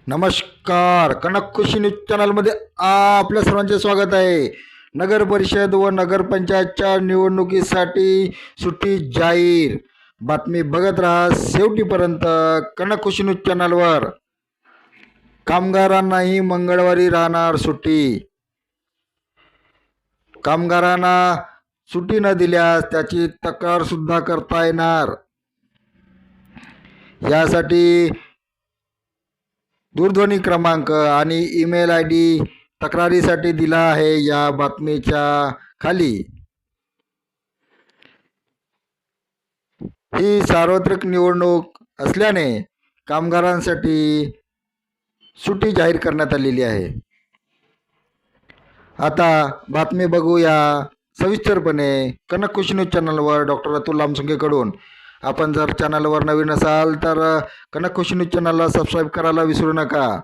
नमस्कार. कनक खुशी न्यूज चॅनलमध्ये आपल्या सर्वांचे स्वागत आहे. नगर परिषद व नगरपंचायतच्या निवडणुकीसाठी सुट्टी जाहीर. बातमी बघत राहा शेवटीपर्यंत कनक खुशी न्यूज चॅनलवर. कामगारांनाही मंगळवारी राहणार सुट्टी. कामगारांना सुट्टी न दिल्यास त्याची तक्रार सुद्धा करता येणार. यासाठी दूरध्वनी क्रमांक आणि ईमेल आय डी तक्रारीसाठी दिला आहे या बातमीच्या खाली. ही सार्वत्रिक निवडणूक असल्याने कामगारांसाठी सुट्टी जाहीर करण्यात आलेली आहे. आता बातमी बघूया सविस्तरपणे कनक खुशी न्यूज चॅनलवर डॉक्टर अतुल लामसुंगेकडून. आपण जर चॅनलवर नवीन असाल तर कनक खुशी न्यूज चॅनलला सबस्क्राईब करायला विसरू नका.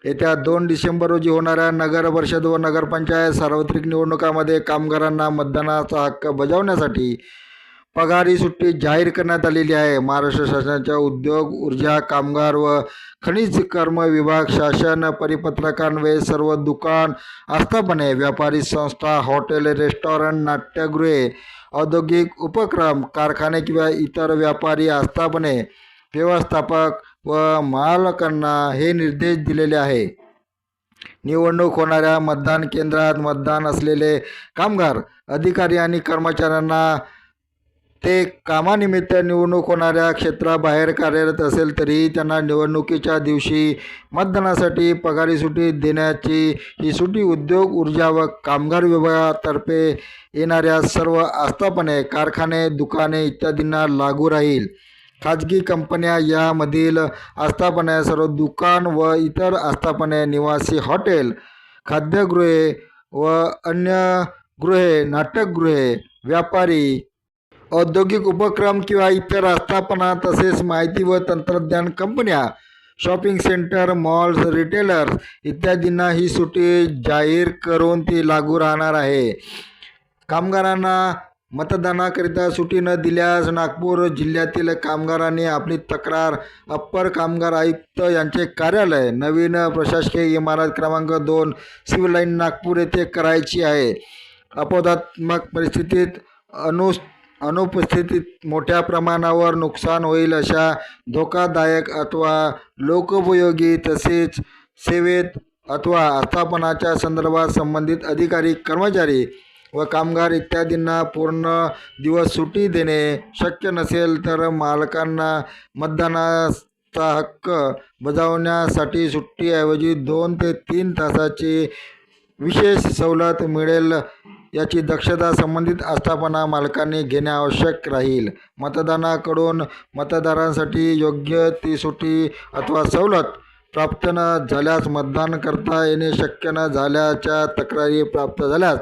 येत्या 2 डिसेंबर रोजी होणाऱ्या नगर परिषद व नगरपंचायत सार्वत्रिक निवडणुकांमध्ये कामगारांना मतदानाचा हक्क बजावण्यासाठी पगारी सुट्टी जाहीर करण्यात आलेली आहे. महाराष्ट्र शासनाच्या उद्योग, ऊर्जा, कामगार व खनिज कर्म विभाग शासन परिपत्रकान्वये सर्व दुकान, आस्थापने, व्यापारी संस्था, हॉटेल, रेस्टॉरंट, नाट्यगृहे, औद्योगिक उपक्रम, कारखाने किंवा इतर व्यापारी आस्थापने व्यवस्थापक व मालकांना हे निर्देश दिलेले आहे. निवडणूक होणाऱ्या मतदान केंद्रात मतदान असलेले कामगार, अधिकारी आणि कर्मचाऱ्यांना ते कामानिमित्त निवडणूक होणाऱ्या क्षेत्राबाहेर कार्यरत असेल तरीही त्यांना निवडणुकीच्या दिवशी मतदानासाठी पगारी सुट्टी देण्याची ही सुट्टी उद्योग, ऊर्जा व कामगार विभागातर्फे येणाऱ्या सर्व आस्थापने, कारखाने, दुकाने इत्यादींना लागू राहील. खाजगी कंपन्या यामधील आस्थापने, सर्व दुकान व इतर आस्थापने, निवासी हॉटेल, खाद्यगृहे व अन्य गृहे, नाट्यगृहे, व्यापारी औद्योगिक उपक्रम किंवा इतर आस्थापना, तसेच माहिती व तंत्रज्ञान कंपन्या, शॉपिंग सेंटर, मॉल्स, रिटेलर्स इत्यादींना ही सुट्टी जाहीर करून ती लागू राहणार आहे. कामगारांना मतदानाकरिता सुट्टी न दिल्यास नागपूर जिल्ह्यातील कामगारांनी आपली तक्रार अप्पर कामगार आयुक्त यांचे कार्यालय, नवीन प्रशासकीय इमारत क्रमांक 2, सिव्हिल लाईन, नागपूर येथे करायची आहे. अपवादात्मक परिस्थितीत अनुपस्थितीत मोठ्या प्रमाणावर नुकसान होईल अशा धोकादायक अथवा लोकोपयोगी तसेच सेवेत अथवा आस्थापनाच्या संदर्भात संबंधित अधिकारी, कर्मचारी व कामगार इत्यादींना पूर्ण दिवस सुट्टी देणे शक्य नसेल तर मालकांना मतदानाचा हक्क बजावण्यासाठी सुट्टीऐवजी 2 ते 3 तासाची विशेष सवलत मिळेल याची दक्षता संबंधित आस्थापना मालकांनी घेणे आवश्यक राहील. मतदानाकडून मतदारांसाठी योग्य ती सुट्टी अथवा सवलत प्राप्त न झाल्यास मतदान करता येणे शक्य न झाल्याच्या तक्रारी प्राप्त झाल्यास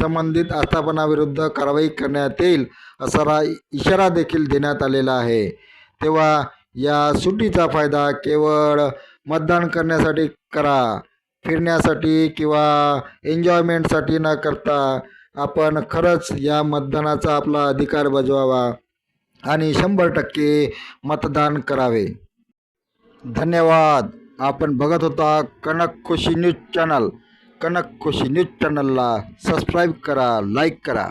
संबंधित आस्थापनाविरुद्ध कारवाई करण्यात येईल असा इशारा देखील देण्यात आलेला आहे. तेव्हा या सुट्टीचा फायदा केवळ मतदान करण्यासाठी करा. फिरण्यासाठी किंवा एन्जॉयमेंटसाठी न करता आपण खरंच या मतदानाचा आपला अधिकार बजवावा आणि 100% मतदान करावे. धन्यवाद. आपण बघत होता कनक खुशी न्यूज चॅनल. कनक खुशी न्यूज चॅनलला सबस्क्राईब करा, लाईक करा.